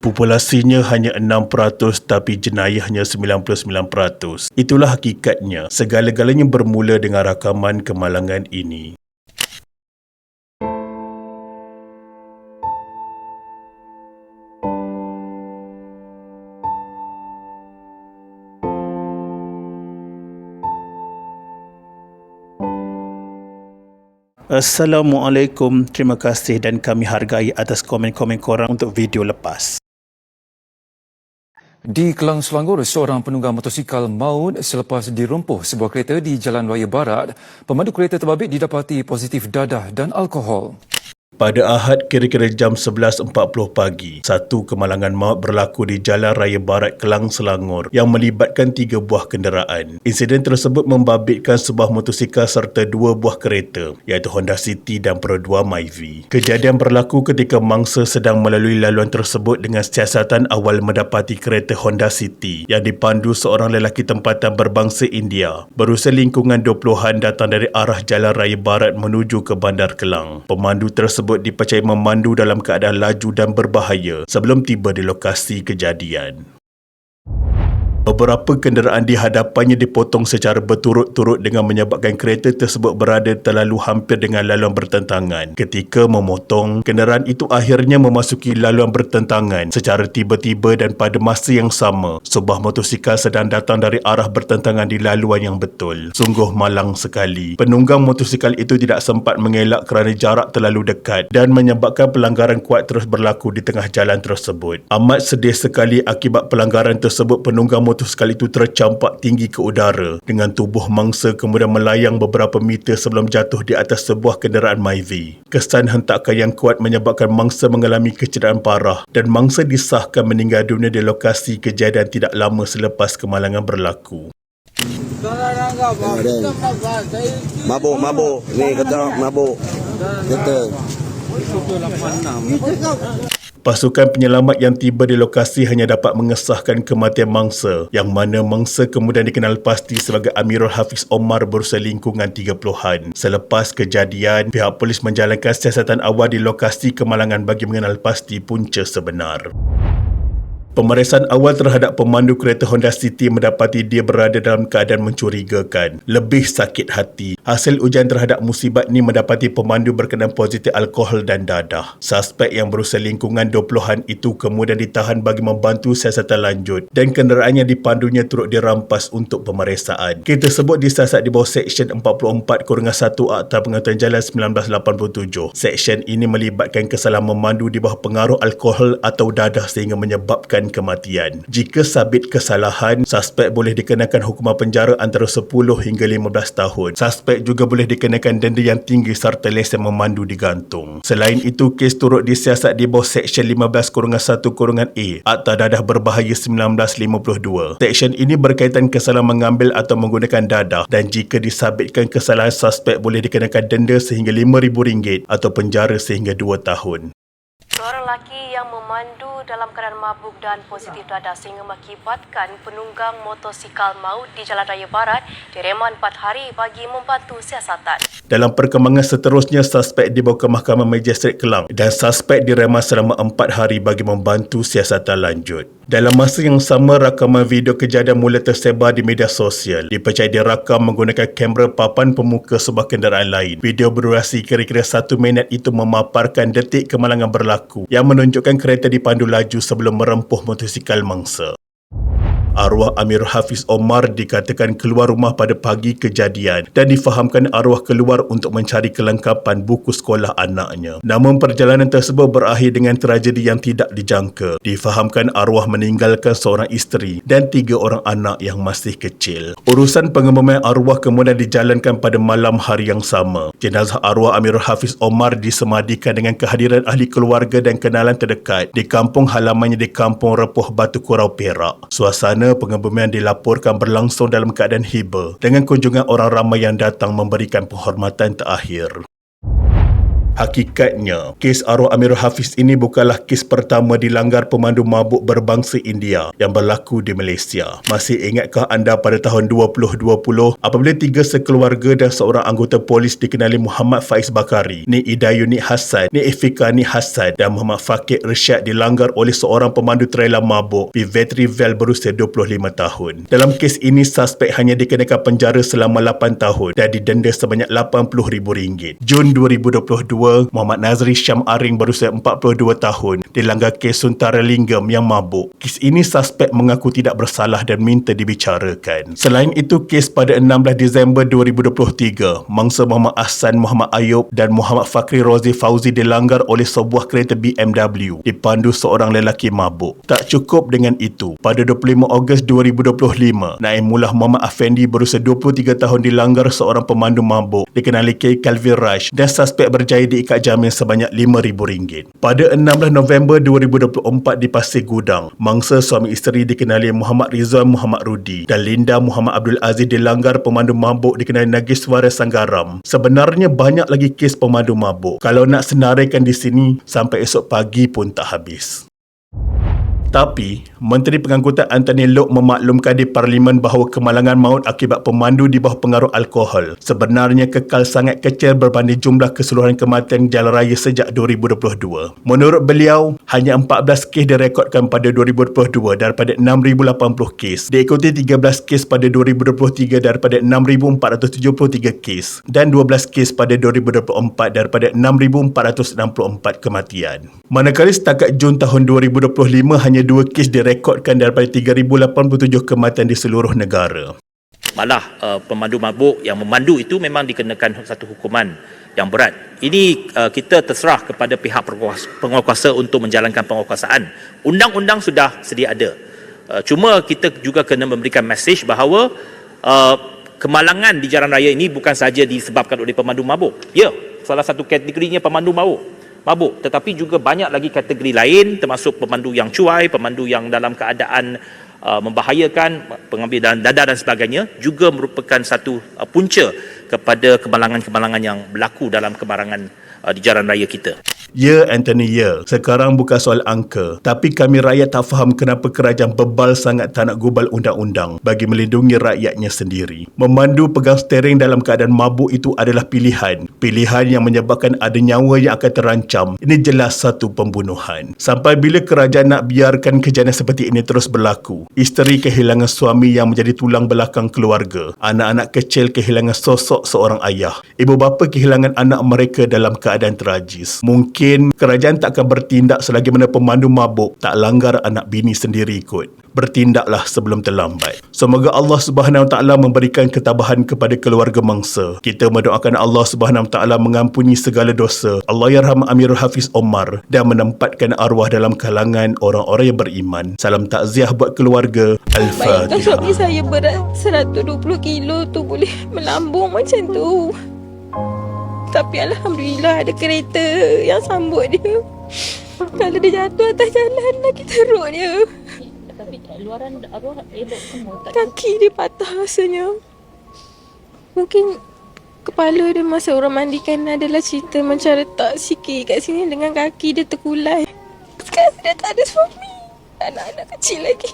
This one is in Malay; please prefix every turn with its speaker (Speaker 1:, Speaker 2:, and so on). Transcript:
Speaker 1: Populasinya hanya 6% tapi jenayahnya 99%. Itulah hakikatnya. Segala-galanya bermula dengan rakaman kemalangan ini. Assalamualaikum, terima kasih dan kami hargai atas komen-komen korang untuk video lepas.
Speaker 2: Di Kelang, Selangor, seorang penunggang motosikal maut selepas dirempuh sebuah kereta di Jalan Raya Barat. Pemandu kereta terbabit didapati positif dadah dan alkohol.
Speaker 1: Pada Ahad kira-kira jam 11.40 pagi, satu kemalangan maut berlaku di Jalan Raya Barat Kelang, Selangor yang melibatkan 3 buah kenderaan. Insiden tersebut membabitkan sebuah motosikal serta 2 buah kereta iaitu Honda City dan Pro 2 Myvi. Kejadian berlaku ketika mangsa sedang melalui laluan tersebut dengan siasatan awal mendapati kereta Honda City yang dipandu seorang lelaki tempatan berbangsa India berusia lingkungan 20-an datang dari arah Jalan Raya Barat menuju ke Bandar Kelang. Pemandu tersebut dipercayai memandu dalam keadaan laju dan berbahaya sebelum tiba di lokasi kejadian. Beberapa kenderaan di hadapannya dipotong secara berturut-turut dengan menyebabkan kereta tersebut berada terlalu hampir dengan laluan bertentangan. Ketika memotong, kenderaan itu akhirnya memasuki laluan bertentangan secara tiba-tiba dan pada masa yang sama, sebuah motosikal sedang datang dari arah bertentangan di laluan yang betul. Sungguh malang sekali. Penunggang motosikal itu tidak sempat mengelak kerana jarak terlalu dekat dan menyebabkan pelanggaran kuat terus berlaku di tengah jalan tersebut. Amat sedih sekali akibat pelanggaran tersebut, penunggang motosikal itu tercampak tinggi ke udara dengan tubuh mangsa kemudian melayang beberapa meter sebelum jatuh di atas sebuah kenderaan Myvi. Kesan hentakan yang kuat menyebabkan mangsa mengalami kecederaan parah dan mangsa disahkan meninggal dunia di lokasi kejadian tidak lama selepas kemalangan berlaku.
Speaker 3: Mabuk. Ni kata mabuk. Betul.
Speaker 1: Pasukan penyelamat yang tiba di lokasi hanya dapat mengesahkan kematian mangsa yang mana mangsa kemudian dikenal pasti sebagai Amirul Hafiz Omar berusia lingkungan 30-an. Selepas kejadian, pihak polis menjalankan siasatan awal di lokasi kemalangan bagi mengenal pasti punca sebenar. Pemeriksaan awal terhadap pemandu kereta Honda City mendapati dia berada dalam keadaan mencurigakan. Lebih sakit hati, hasil ujian terhadap musibat ini mendapati pemandu berkenaan positif alkohol dan dadah. Suspek yang berusia lingkungan 20-an itu kemudian ditahan bagi membantu siasatan lanjut dan kenderaan yang dipandunya turut dirampas untuk pemeriksaan. Kes tersebut disiasat di bawah Seksyen 44-1 Akta Pengaturan Jalan 1987. Seksyen ini melibatkan kesalahan memandu di bawah pengaruh alkohol atau dadah sehingga menyebabkan kematian. Jika sabit kesalahan, suspek boleh dikenakan hukuman penjara antara 10 hingga 15 tahun. Suspek juga boleh dikenakan denda yang tinggi serta lesen memandu digantung. Selain itu, kes turut disiasat di bawah Seksyen 15-1-A Akta Dadah Berbahaya 1952. Seksyen ini berkaitan kesalahan mengambil atau menggunakan dadah dan jika disabitkan kesalahan, suspek boleh dikenakan denda sehingga RM5,000 atau penjara sehingga 2 tahun.
Speaker 4: Seorang lelaki yang memandu dalam keadaan mabuk dan positif dadah sehingga mengakibatkan penunggang motosikal maut di Jalan Raya Barat direman 4 hari bagi membantu siasatan.
Speaker 1: Dalam perkembangan seterusnya, suspek dibawa ke Mahkamah Magistrate Kelang dan suspek direman selama 4 hari bagi membantu siasatan lanjut. Dalam masa yang sama, rakaman video kejadian mula tersebar di media sosial. Dipercayai dirakam menggunakan kamera papan pemuka sebuah kenderaan lain. Video berdurasi kira-kira 1 minit itu memaparkan detik kemalangan berlaku yang menunjukkan kereta dipandu laju sebelum merempuh motosikal mangsa. Arwah Amirul Hafiz Omar dikatakan keluar rumah pada pagi kejadian dan difahamkan arwah keluar untuk mencari kelengkapan buku sekolah anaknya. Namun perjalanan tersebut berakhir dengan tragedi yang tidak dijangka. Difahamkan arwah meninggalkan seorang isteri dan 3 orang anak yang masih kecil. Urusan pengebumian arwah kemudian dijalankan pada malam hari yang sama. Jenazah arwah Amirul Hafiz Omar disemadikan dengan kehadiran ahli keluarga dan kenalan terdekat di kampung halamannya di Kampung Repuh Batu Kurau, Perak. Suasana pengebumian dilaporkan berlangsung dalam keadaan hibah dengan kunjungan orang ramai yang datang memberikan penghormatan terakhir. Hakikatnya, kes arwah Amirul Hafiz ini bukanlah kes pertama dilanggar pemandu mabuk berbangsa India yang berlaku di Malaysia. Masih ingatkah anda pada tahun 2020 apabila 3 sekeluarga dan seorang anggota polis dikenali Muhammad Faiz Bakari, Nik Idayuni Hassan, Nik Ifikani Hassan dan Muhammad Fakir Irsyad dilanggar oleh seorang pemandu trailer mabuk Vetri Vel berusia 25 tahun. Dalam kes ini, suspek hanya dikenakan penjara selama 8 tahun dan didenda sebanyak RM80,000. Jun 2022, Muhammad Nazri Syam Aring berusia 42 tahun dilanggar kes Suntara Linggam yang mabuk. Kes ini suspek mengaku tidak bersalah dan minta dibicarakan. Selain itu, kes pada 16 Disember 2023, mangsa Muhammad Ahsan, Muhammad Ayub dan Muhammad Fakri Rozi Fauzi dilanggar oleh sebuah kereta BMW dipandu seorang lelaki mabuk. Tak cukup dengan itu, pada 25 Ogos 2025, Naimullah Muhammad Afendi berusia 23 tahun dilanggar seorang pemandu mabuk dikenali K. Calvin Rush dan suspek berjaya diikat jamin sebanyak RM5,000. Pada 16 November 2024 di Pasir Gudang, mangsa suami isteri dikenali Muhammad Rizwan Muhammad Rudi dan Linda Muhammad Abdul Aziz dilanggar pemandu mabuk dikenali Nagiswara Sanggaram. Sebenarnya banyak lagi kes pemandu mabuk. Kalau nak senaraikan di sini, sampai esok pagi pun tak habis. Tapi, Menteri Pengangkutan Anthony Loke memaklumkan di Parlimen bahawa kemalangan maut akibat pemandu di bawah pengaruh alkohol sebenarnya kekal sangat kecil berbanding jumlah keseluruhan kematian jalan raya sejak 2022. Menurut beliau, hanya 14 kes direkodkan pada 2022 daripada 6,080 kes, diikuti 13 kes pada 2023 daripada 6,473 kes dan 12 kes pada 2024 daripada 6,464 kematian. Manakala setakat Jun tahun 2025 hanya 2 kes direkodkan daripada 3,087 kematian di seluruh negara.
Speaker 5: Malah pemandu mabuk yang memandu itu memang dikenakan satu hukuman yang berat. Ini kita terserah kepada pihak penguatkuasa untuk menjalankan penguatkuasaan. Undang-undang sudah sedia ada. Cuma kita juga kena memberikan mesej bahawa kemalangan di jalan raya ini bukan sahaja disebabkan oleh pemandu mabuk. Ya, salah satu kategorinya pemandu mabuk, tetapi juga banyak lagi kategori lain termasuk pemandu yang cuai, pemandu yang dalam keadaan membahayakan, pengambilan dada dan sebagainya juga merupakan satu punca kepada kemalangan-kemalangan yang berlaku dalam kemalangan di jalan raya kita.
Speaker 1: Ya, Anthony, ya. Sekarang bukan soal angka. Tapi kami rakyat tak faham kenapa kerajaan bebal sangat tak nak gubal undang-undang bagi melindungi rakyatnya sendiri. Memandu pegang steering dalam keadaan mabuk itu adalah pilihan. Pilihan yang menyebabkan ada nyawa yang akan terancam. Ini jelas satu pembunuhan. Sampai bila kerajaan nak biarkan kejadian seperti ini terus berlaku? Isteri kehilangan suami yang menjadi tulang belakang keluarga. Anak-anak kecil kehilangan sosok seorang ayah. Ibu bapa kehilangan anak mereka dalam keadaan tragis. Mungkin kerajaan tak akan bertindak selagi mana pemandu mabuk tak langgar anak bini sendiri kot. Bertindaklah sebelum terlambat. Semoga Allah Subhanahu Wa Taala memberikan ketabahan kepada keluarga mangsa. Kita mendoakan Allah Subhanahu Wa Taala mengampuni segala dosa. Allahyarham Amirul Hafiz Omar dan menempatkan arwah dalam kalangan orang-orang yang beriman. Salam takziah buat keluarga. Al-Fatihah.
Speaker 6: Bayangkan suami saya berat 120 kilo tu boleh melambung macam tu. Tapi Alhamdulillah ada kereta yang sambut dia. Kalau dia jatuh atas jalan lagi teruk dia.
Speaker 7: Tapi luaran arwah elok semua.
Speaker 6: Kaki dia patah rasanya. Mungkin kepala dia masa orang mandikan adalah cerita macam letak sikit kat sini dengan kaki dia terkulai. Sekarang dia tak ada suami. Anak-anak kecil lagi.